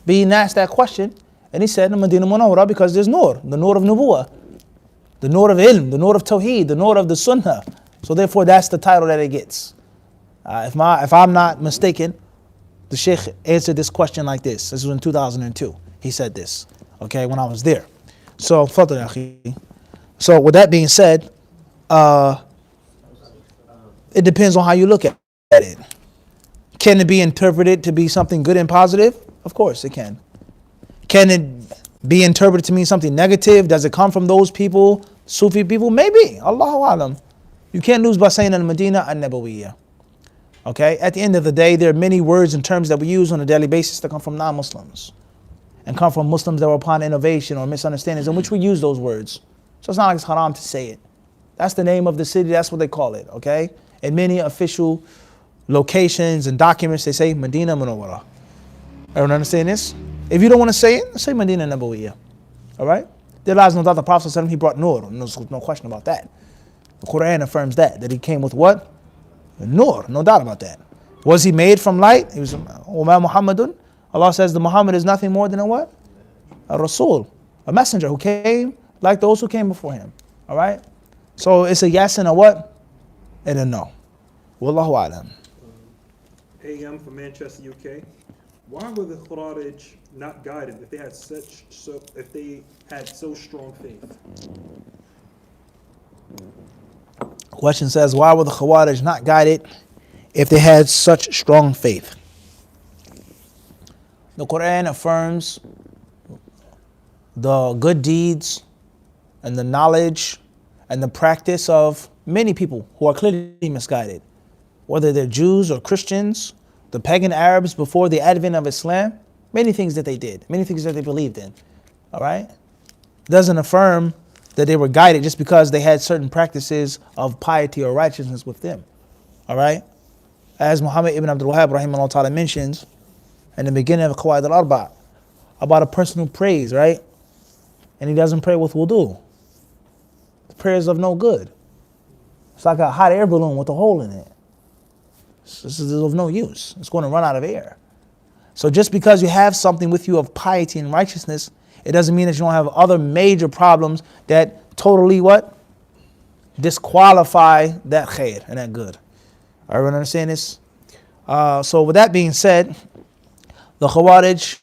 being asked that question. And he said Al-Madinah Munawwara because there's nur, the nur of Nubuwah, the nur of ilm, the nur of tawheed, the nur of the sunnah. So therefore that's the title that it gets. If I'm not mistaken, the Sheikh answered this question like this. This was in 2002. He said this, okay, when I was there. So, so with that being said, it depends on how you look at it. Can it be interpreted to be something good and positive? Of course it can. Can it be interpreted to mean something negative? Does it come from those people, Sufi people? Maybe. Allahu alam. You can't lose by saying al-Madinah an-Nabawiyya. Okay? At the end of the day, there are many words and terms that we use on a daily basis that come from non-Muslims. and come from Muslims that were upon innovation or misunderstandings in which we use those words. So it's not like it's haram to say it. That's the name of the city, that's what they call it, okay? In many official locations and documents, they say Medina Munawwara. Everyone understand this? If you don't want to say it, say Medina Nabawiyya. All right? There lies no doubt the Prophet ﷺ, he brought nur. No question about that. The Quran affirms that he came with what? Nur, no doubt about that. Was he made from light? He was Umar Muhammadun. Allah says the Muhammad is nothing more than a what? A Rasul, a messenger who came like those who came before him. All right? So it's a yes and a what? And a no. Wallahu a'lam. AM from Manchester, UK. Why were the Khawarij not guided if they had so strong faith? Question says, why were the Khawarij not guided if they had such strong faith? The Quran affirms the good deeds and the knowledge and the practice of many people who are clearly misguided, whether they're Jews or Christians, the pagan Arabs before the advent of Islam, many things that they did, many things that they believed in. All right? It doesn't affirm that they were guided just because they had certain practices of piety or righteousness with them. All right? As Muhammad ibn Abdul Wahhab rahimahullah ta'ala mentions in the beginning of Qawaid al-Arba' about a person who prays, right? And he doesn't pray with wudu. The prayer is of no good. It's like a hot air balloon with a hole in it. This is of no use. It's going to run out of air. So just because you have something with you of piety and righteousness, it doesn't mean that you don't have other major problems that totally what? Disqualify that khair and that good. Everyone understand this? So with that being said, the Khawarij,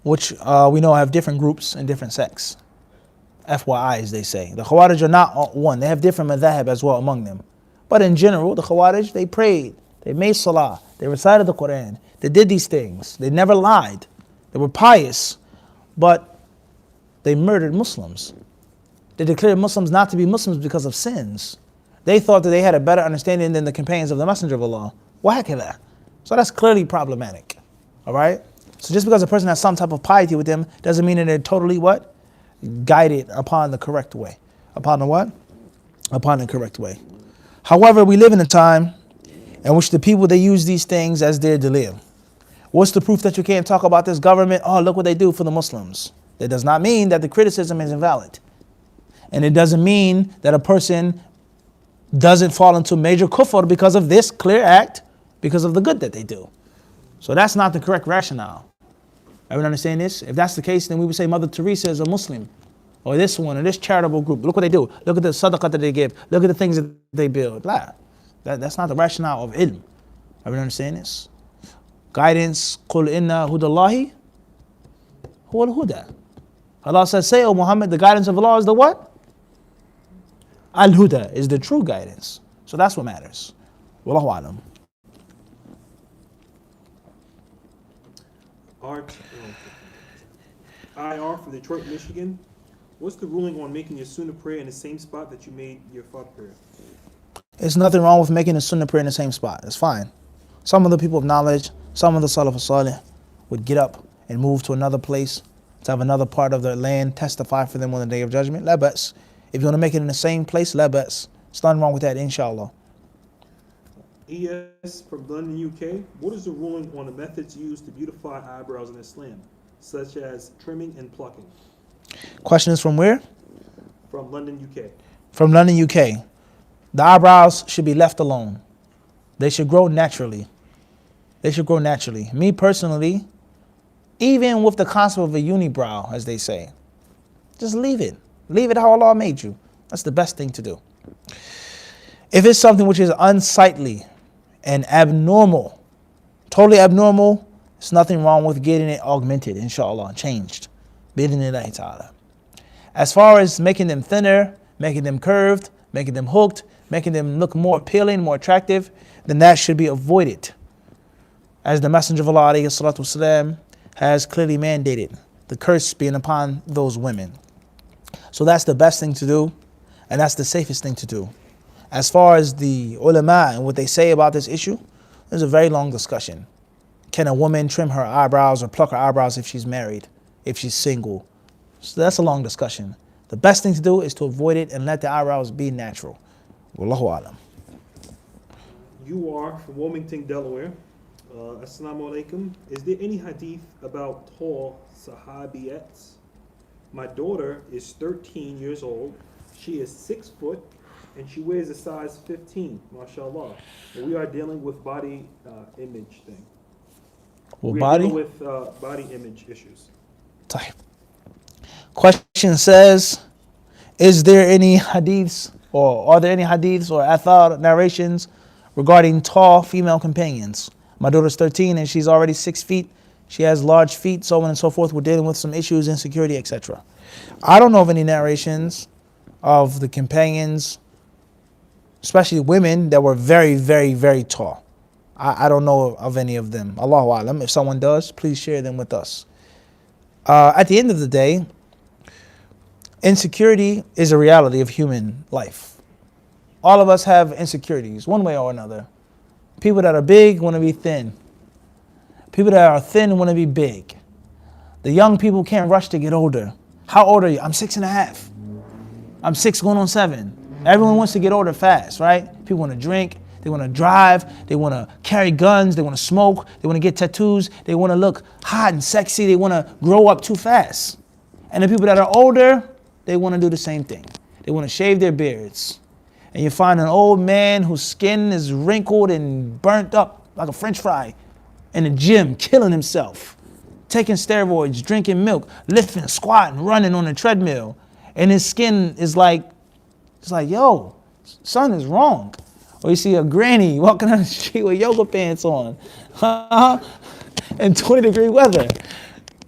which we know have different groups and different sects. FYI, as they say. The Khawarij are not one. They have different madhab as well among them. But in general, the Khawarij, they prayed. They made salah. They recited the Quran. They did these things. They never lied. They were pious. But they murdered Muslims. They declared Muslims not to be Muslims because of sins. They thought that they had a better understanding than the companions of the Messenger of Allah. Wahakala. So that's clearly problematic. All right? So just because a person has some type of piety with them doesn't mean that they're totally what? Guided upon the correct way. Upon the what? Upon the correct way. However, we live in a time in which the people, they use these things as their dalil. What's the proof that you can't talk about this government? Oh, look what they do for the Muslims. That does not mean that the criticism is invalid. And it doesn't mean that a person doesn't fall into major kufr because of this clear act, because of the good that they do. So that's not the correct rationale. Everyone understand this? If that's the case, then we would say Mother Teresa is a Muslim. Or this one, or this charitable group. Look what they do. Look at the sadaqah that they give. Look at the things that they build. Blah. That's not the rationale of ilm. Everyone understand this? Guidance, قُلْ إِنَّا هُدَى اللَّهِ هُوَ الْهُدَى. Allah says, say, O Muhammad, the guidance of Allah is the what? Al-Huda is the true guidance. So that's what matters. Wallahu alam. IR from Detroit, Michigan. What's the ruling on making your sunnah prayer in the same spot that you made your fard prayer? There's nothing wrong with making a sunnah prayer in the same spot. It's fine. Some of the people of knowledge, some of the Salaf Salih would get up and move to another place, to have another part of their land testify for them on the Day of Judgment. La ba's. If you want to make it in the same place, la ba's. There's nothing wrong with that, inshallah. ES from London, UK. What is the ruling on the methods used to beautify eyebrows in Islam, such as trimming and plucking? Question is from where? From London, UK. From London, UK. The eyebrows should be left alone. They should grow naturally. They should grow naturally. Me personally, even with the concept of a unibrow, as they say, just leave it. Leave it how Allah made you. That's the best thing to do. If it's something which is unsightly and abnormal, totally abnormal, there's nothing wrong with getting it augmented, inshallah, changed. Bidhnillahi ta'ala. As far as making them thinner, making them curved, making them hooked, making them look more appealing, more attractive, then that should be avoided. As the Messenger of Allah alayhi salatu wasalam has clearly mandated, the curse being upon those women. So that's the best thing to do, and that's the safest thing to do. As far as the ulama and what they say about this issue, there's a very long discussion. Can a woman trim her eyebrows or pluck her eyebrows if she's married? if she's single. So that's a long discussion. The best thing to do is to avoid it and let the eyebrows be natural. Wallahu alam. You are from Wilmington, Delaware. Assalamu alaikum. Is there any hadith about tall sahabiyats? My daughter is 13 years old. She is 6 foot and she wears a size 15, mashallah. And we are dealing with body image thing. Well, we are body? dealing with body image issues. Type. Question says, is there any hadiths or are there any hadiths or athar narrations regarding tall female companions? My daughter's 13 and she's already 6 feet. She has large feet, so on and so forth. We're dealing with some issues, insecurity, etc. I don't know of any narrations of the companions, especially women, that were very, very, very tall. I don't know of any of them. Allahu alam. If someone does, please share them with us. At the end of the day, insecurity is a reality of human life. All of us have insecurities, one way or another. People that are big want to be thin. People that are thin want to be big. The young people can't rush to get older. How old are you? I'm 6.5. I'm 6 going on 7. Everyone wants to get older fast, right? People want to drink. They want to drive. They want to carry guns. They want to smoke. They want to get tattoos. They want to look hot and sexy. They want to grow up too fast. And the people that are older, they want to do the same thing. They want to shave their beards. And you find an old man whose skin is wrinkled and burnt up like a French fry in the gym, killing himself, taking steroids, drinking milk, lifting, squatting, running on a treadmill. And his skin is like, it's like, yo, son is wrong. Or you see a granny walking down the street with yoga pants on in 20-degree weather.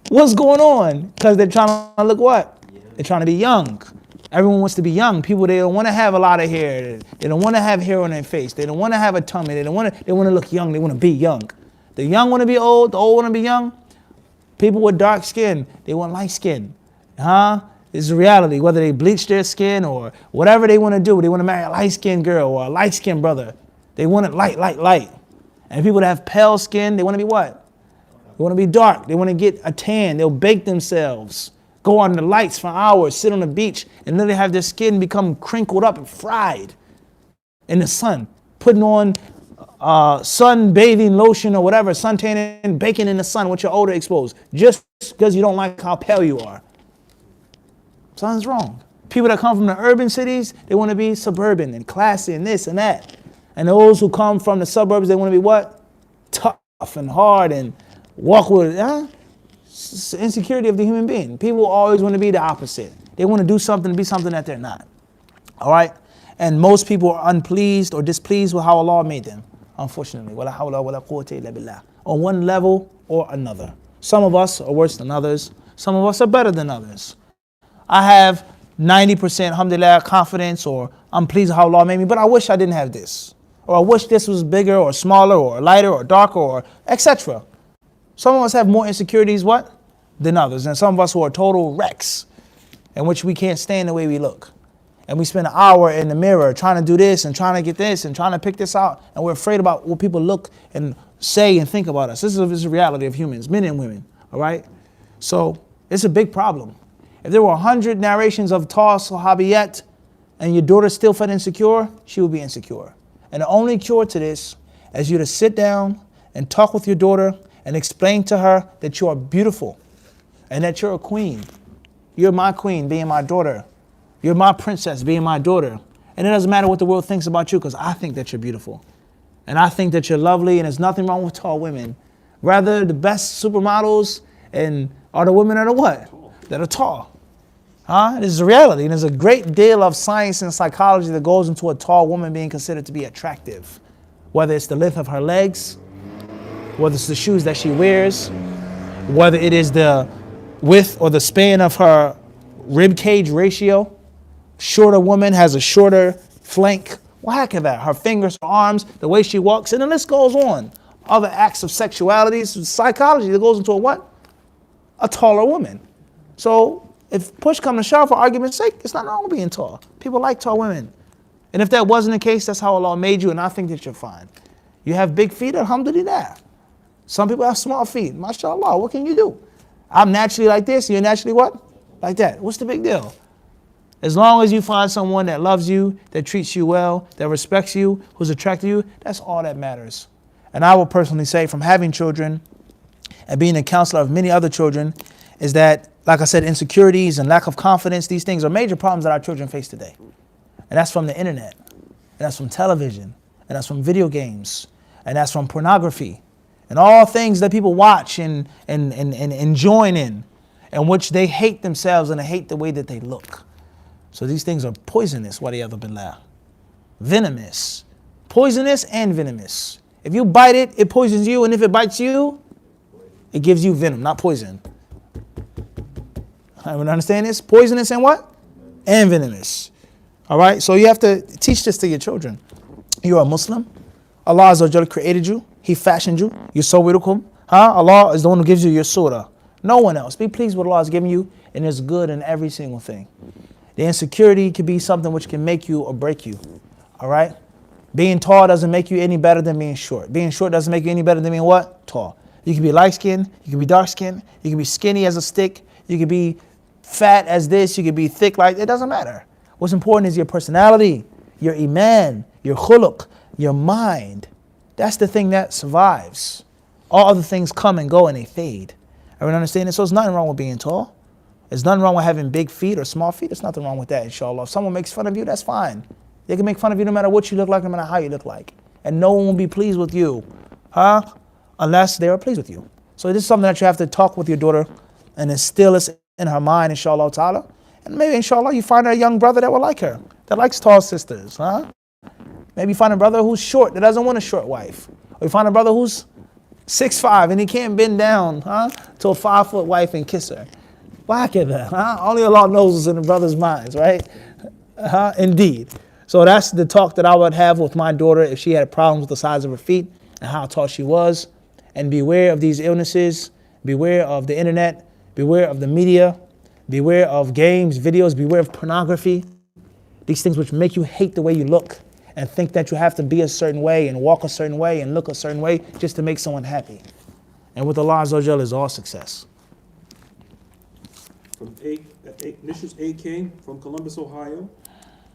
What's going on? Because they're trying to look what? They're trying to be young. Everyone wants to be young. People, they don't want to have a lot of hair. They don't want to have hair on their face. They don't want to have a tummy. They want to look young. They want to be young. The young want to be old. The old want to be young. People with dark skin, they want light skin. It's a reality. Whether they bleach their skin or whatever they want to do. They want to marry a light-skinned girl or a light-skinned brother. They want it light, light, light. And people that have pale skin, they want to be what? They want to be dark. They want to get a tan. They'll bake themselves. Go on the lights for hours, sit on the beach, and literally have their skin become crinkled up and fried in the sun, putting on sunbathing lotion or whatever, suntanning, baking in the sun with your odor exposed, just because you don't like how pale you are. Something's wrong. People that come from the urban cities, they want to be suburban and classy and this and that. And those who come from the suburbs, they want to be what? Tough and hard and walk with, It's the insecurity of the human being. People always want to be the opposite. They want to do something to be something that they're not. All right? And most people are unpleased or displeased with how Allah made them, unfortunately. Wala hawla wala quwwata illa billah. On one level or another. Some of us are worse than others. Some of us are better than others. I have 90%, alhamdulillah, confidence, or I'm pleased with how Allah made me, but I wish I didn't have this. Or I wish this was bigger or smaller or lighter or darker or etc. Some of us have more insecurities, what? Than others. And some of us who are total wrecks, in which we can't stand the way we look. And we spend an hour in the mirror trying to do this and trying to get this and trying to pick this out. And we're afraid about what people look and say and think about us. This is a reality of humans, men and women, all right? So it's a big problem. If there were 100 narrations of tall sahabiyat and your daughter still felt insecure, she would be insecure. And the only cure to this is you to sit down and talk with your daughter and explain to her that you are beautiful and that you're a queen. You're my queen, being my daughter. You're my princess, being my daughter. And it doesn't matter what the world thinks about you, because I think that you're beautiful. And I think that you're lovely, and there's nothing wrong with tall women. Rather, the best supermodels are the women that are what? That are tall. This is a reality, and there's a great deal of science and psychology that goes into a tall woman being considered to be attractive. Whether it's the length of her legs, whether it's the shoes that she wears, whether it is the width or the span of her rib cage ratio. Shorter woman has a shorter flank. Well, heck of that. Her fingers, her arms, the way she walks, and the list goes on. Other acts of sexuality, psychology that goes into a what? A taller woman. So if push comes to shove, for argument's sake, it's not wrong with being tall. People like tall women. And if that wasn't the case, that's how Allah made you, and I think that you're fine. You have big feet, alhamdulillah. Some people have small feet. MashaAllah, what can you do? I'm naturally like this, you're naturally what? Like that. What's the big deal? As long as you find someone that loves you, that treats you well, that respects you, who's attracted to you, that's all that matters. And I will personally say, from having children and being a counselor of many other children, is that, like I said, insecurities and lack of confidence, these things are major problems that our children face today. And that's from the internet, and that's from television, and that's from video games, and that's from pornography, and all things that people watch and join in which they hate themselves and they hate the way that they look. So these things are poisonous, waliyadu billah. Venomous. Poisonous and venomous. If you bite it, it poisons you, and if it bites you, it gives you venom, not poison. Everyone understand this? Poisonous and what? And venomous. All right, so you have to teach this to your children. You are a Muslim. Allah Azza wa Jalla created you. He fashioned you. You're so widukum. Allah is the one who gives you your surah. No one else. Be pleased with what Allah has given you, and there's good in every single thing. The insecurity could be something which can make you or break you. All right? Being tall doesn't make you any better than being short. Being short doesn't make you any better than being what? Tall. You can be light-skinned. You can be dark-skinned. You can be skinny as a stick. You can be fat as this. You can be thick like... It doesn't matter. What's important is your personality, your iman, your khuluq, your mind. That's the thing that survives. All other things come and go and they fade. Everyone understand this? So there's nothing wrong with being tall. There's nothing wrong with having big feet or small feet. There's nothing wrong with that, inshallah. If someone makes fun of you, that's fine. They can make fun of you no matter what you look like, no matter how you look like. And no one will be pleased with you, unless they are pleased with you. So this is something that you have to talk with your daughter and instill this in her mind, inshallah ta'ala. And maybe, inshallah, you find a young brother that will like her, that likes tall sisters, Maybe you find a brother who's short, that doesn't want a short wife. Or you find a brother who's 6'5" and he can't bend down, to a 5-foot wife and kiss her. Why can that? Only Allah knows what's in the brother's minds, right? Indeed. So that's the talk that I would have with my daughter if she had problems with the size of her feet and how tall she was. And beware of these illnesses. Beware of the internet. Beware of the media. Beware of games, videos. Beware of pornography. These things which make you hate the way you look and think that you have to be a certain way and walk a certain way and look a certain way just to make someone happy. And with Allah Azza wa Jalla is all success. From Initials AK from Columbus, Ohio.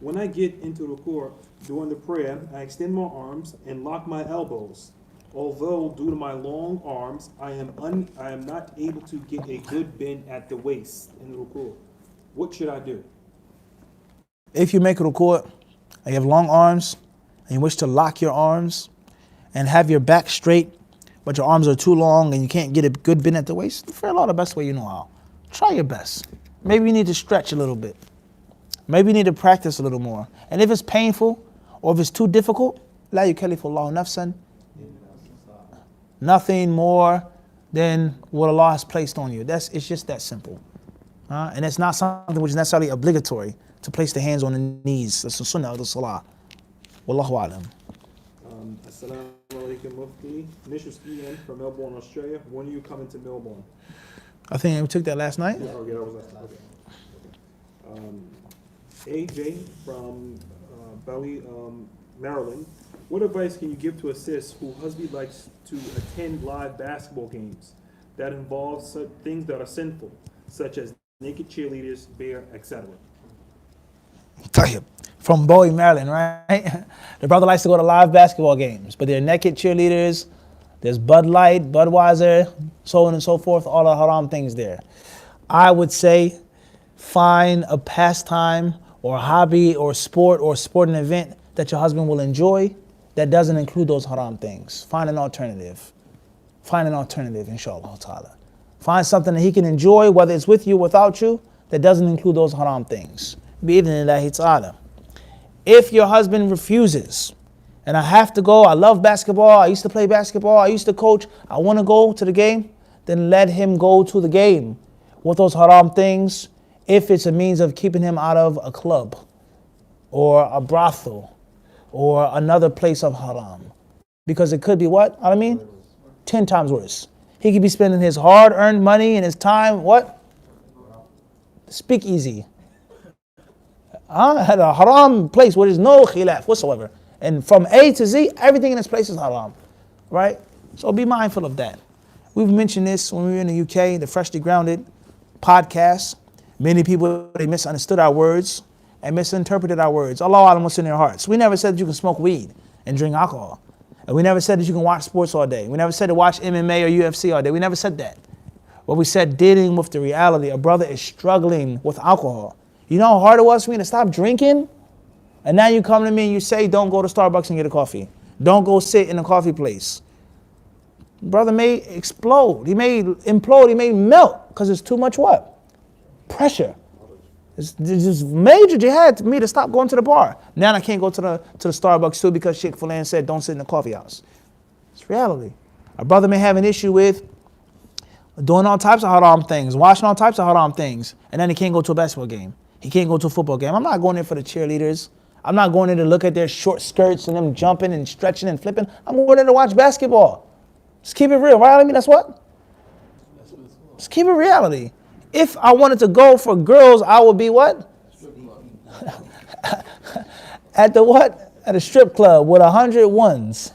When I get into ruku' during the prayer, I extend my arms and lock my elbows. Although due to my long arms, I am not able to get a good bend at the waist in the ruku'. What should I do? If you make a ruku' and you have long arms and you wish to lock your arms and have your back straight, but your arms are too long and you can't get a good bend at the waist, for Allah the best way you know how. Try your best. Maybe you need to stretch a little bit. Maybe you need to practice a little more. And if it's painful or if it's too difficult, لا يكلف الله نفسا, nothing more than what Allah has placed on you. It's just that simple. And it's not something which is necessarily obligatory to place the hands on the knees. That's the sunnah of the salah. Wallahu alam. Assalamu alaikum Mufti. Initials EN from Melbourne, Australia. When are you coming to Melbourne? I think we took that last night. Yeah, okay, that was last night. Okay. AJ from Bowie, Maryland. What advice can you give to a sis whose husband likes to attend live basketball games that involve things that are sinful, such as naked cheerleaders, beer, etc.? From Bowie, Maryland, right? The brother likes to go to live basketball games, but they're naked cheerleaders. There's Bud Light, Budweiser, so on and so forth, all the haram things there. I would say find a pastime or a hobby or sport or sporting event that your husband will enjoy that doesn't include those haram things. Find an alternative. Find an alternative, inshallah ta'ala. Find something that he can enjoy, whether it's with you or without you, that doesn't include those haram things. Bi-idhnillahi ta'ala. If your husband refuses, and I have to go, I love basketball, I used to play basketball, I used to coach, I want to go to the game, then let him go to the game with those haram things if it's a means of keeping him out of a club or a brothel or another place of haram. Because it could be what? 10 times worse. He could be spending his hard-earned money and his time, what? Speak easy. At a haram place where there's no khilaf whatsoever. And from A to Z, everything in this place is haram. Right? So be mindful of that. We've mentioned this when we were in the UK, the Freshly Grounded podcast. Many people, they misunderstood our words and misinterpreted our words. Allah Alam what's in their hearts. We never said that you can smoke weed and drink alcohol. And we never said that you can watch sports all day. We never said to watch MMA or UFC all day. We never said that. What we said, dealing with the reality, a brother is struggling with alcohol. You know how hard it was for me to stop drinking? And now you come to me and you say, don't go to Starbucks and get a coffee. Don't go sit in a coffee place. Brother may explode. He may implode. He may melt because it's too much what? Pressure. It's just major jihad to me to stop going to the bar. Now I can't go to the Starbucks too because Chick-fil-A said don't sit in the coffee house. It's reality. A brother may have an issue with doing all types of haram things, watching all types of haram things, and then he can't go to a basketball game. He can't go to a football game. I'm not going there for the cheerleaders. I'm not going there to look at their short skirts and them jumping and stretching and flipping. I'm going there to watch basketball. Just keep it real, right? I mean, that's what? Just keep it reality. If I wanted to go for girls, I would be what? At the what? At a strip club with 100 ones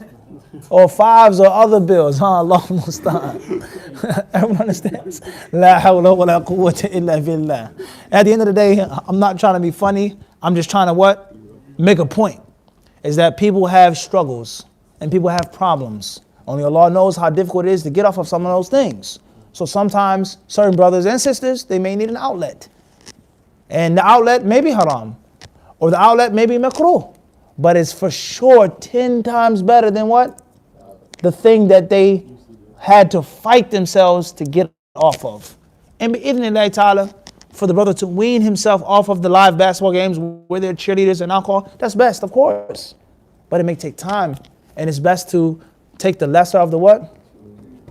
or fives or other bills. Allah musta'an. Everyone understands? La hawla wa la quwwata illa billah. At the end of the day, I'm not trying to be funny. I'm just trying to what? Make a point. Is that people have struggles and people have problems. Only Allah knows how difficult it is to get off of some of those things. So sometimes certain brothers and sisters, they may need an outlet. And the outlet may be haram. Or the outlet may be makruh. But it's for sure 10 times better than what? The thing that they had to fight themselves to get off of. And bi-idhnillahi ta'ala, for the brother to wean himself off of the live basketball games where there are cheerleaders and alcohol, that's best, of course. But it may take time. And it's best to take the lesser of the what?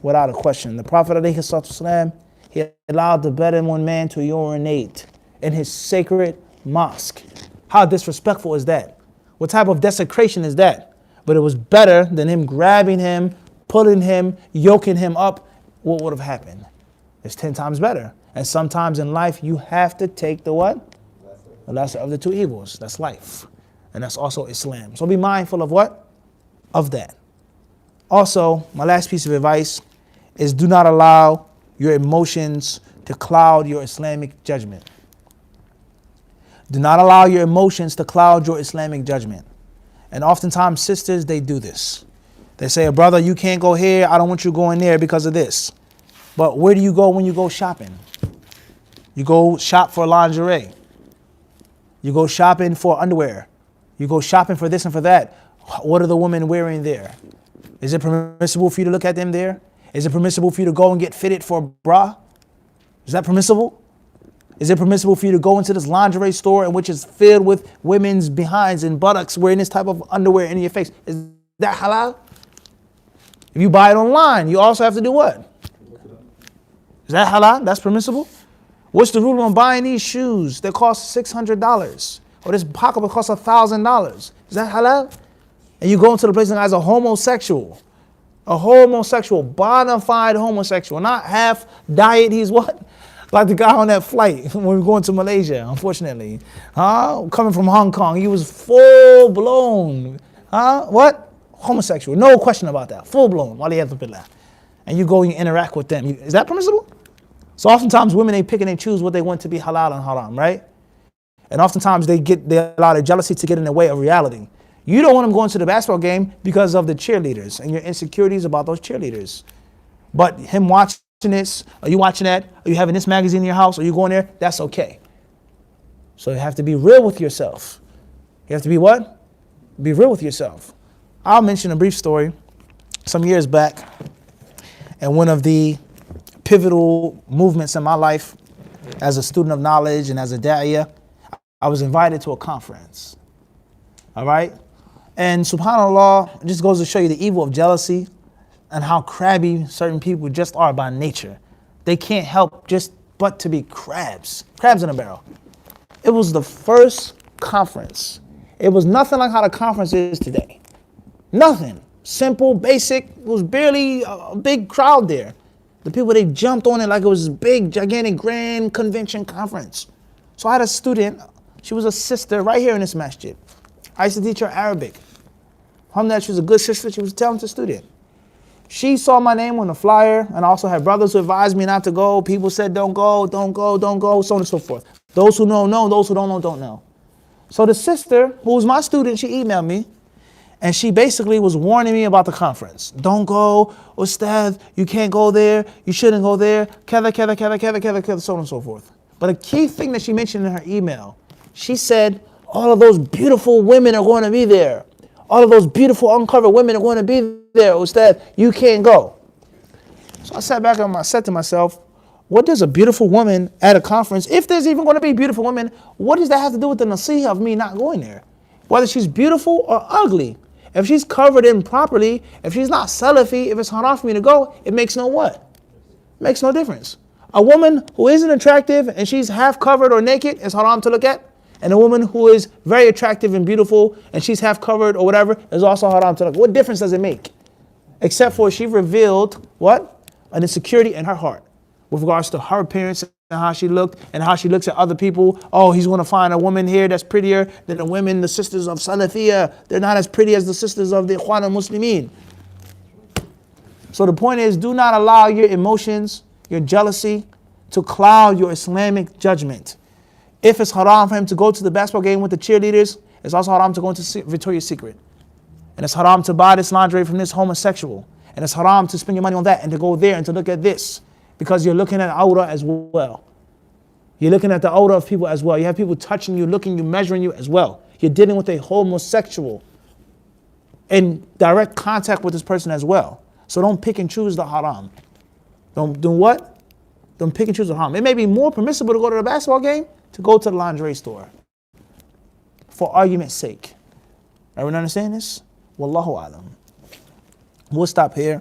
Without a question. The Prophet ﷺ, he allowed the Bedouin man to urinate in his sacred mosque. How disrespectful is that? What type of desecration is that? But it was better than him grabbing him, pulling him, yoking him up. What would have happened? It's 10 times better. And sometimes in life, you have to take the what? The lesser of the two evils. That's life. And that's also Islam. So be mindful of what? Of that. Also, my last piece of advice is do not allow your emotions to cloud your Islamic judgment. Do not allow your emotions to cloud your Islamic judgment. And oftentimes sisters, they do this. They say, brother, you can't go here. I don't want you going there because of this. But where do you go when you go shopping? You go shop for lingerie. You go shopping for underwear. You go shopping for this and for that. What are the women wearing there? Is it permissible for you to look at them there? Is it permissible for you to go and get fitted for a bra? Is that permissible? Is it permissible for you to go into this lingerie store in which is filled with women's behinds and buttocks wearing this type of underwear in your face? Is that halal? If you buy it online, you also have to do what? Is that halal? That's permissible? What's the rule on buying these shoes that cost $600? Or this pocketbook costs $1,000? Is that halal? And you go into the place and as a homosexual, bona fide homosexual, not half diet. He's what? Like the guy on that flight when we were going to Malaysia, unfortunately. Coming from Hong Kong, he was full blown. What? Homosexual. No question about that. Full blown. And you go and you interact with them. Is that permissible? So oftentimes women, they pick and they choose what they want to be halal and haram, right? And oftentimes they allow their jealousy to get in the way of reality. You don't want them going to the basketball game because of the cheerleaders and your insecurities about those cheerleaders. But him watching this, are you watching that? Are you having this magazine in your house? Are you going there? That's okay. So you have to be real with yourself. You have to be what? Be real with yourself. I'll mention a brief story. Some years back, and one of the pivotal movements in my life as a student of knowledge and as a da'iyah, I was invited to a conference. All right? And subhanAllah, it just goes to show you the evil of jealousy and how crabby certain people just are by nature. They can't help just but to be crabs in a barrel. It was the first conference. It was nothing like how the conference is today. Nothing. Simple, basic. It was barely a big crowd there. The people, they jumped on it like it was a big, gigantic, grand convention conference. So I had a student. She was a sister right here in this masjid. I used to teach her Arabic. Alhamdulillah, she was a good sister. She was a talented student. She saw my name on the flyer, and I also had brothers who advised me not to go. People said, don't go, don't go, don't go, so on and so forth. Those who know, know. Those who don't know, don't know. So the sister, who was my student, she emailed me, and she basically was warning me about the conference. Don't go, Ustad, you can't go there, you shouldn't go there, so on and so forth. But a key thing that she mentioned in her email, she said, all of those beautiful women are going to be there. All of those beautiful uncovered women are going to be there, Ustad, you can't go. So I sat back and I said to myself, what does a beautiful woman at a conference, if there's even going to be beautiful women, what does that have to do with the nasiha of me not going there? Whether she's beautiful or ugly. If she's covered in properly, if she's not Salafi, if it's haram for me to go, it makes no what? It makes no difference. A woman who isn't attractive and she's half covered or naked is haram to look at. And a woman who is very attractive and beautiful and she's half covered or whatever is also haram to look at. What difference does it make? Except for she revealed what? An insecurity in her heart with regards to her appearance and how she looked and how she looks at other people. Oh, he's going to find a woman here that's prettier than the women, the sisters of Salafiyah. They're not as pretty as the sisters of the Ikhwan al-Muslimin. So the point is, do not allow your emotions, your jealousy to cloud your Islamic judgment. If it's haram for him to go to the basketball game with the cheerleaders, it's also haram to go into Victoria's Secret. And it's haram to buy this lingerie from this homosexual. And it's haram to spend your money on that and to go there and to look at this. Because you're looking at aura as well. You're looking at the aura of people as well. You have people touching you, looking you, measuring you as well. You're dealing with a homosexual in direct contact with this person as well. So don't pick and choose the haram. Don't do what? Don't pick and choose the haram. It may be more permissible to go to the basketball game to go to the lingerie store. For argument's sake. Everyone understand this? Wallahu alam. We'll stop here.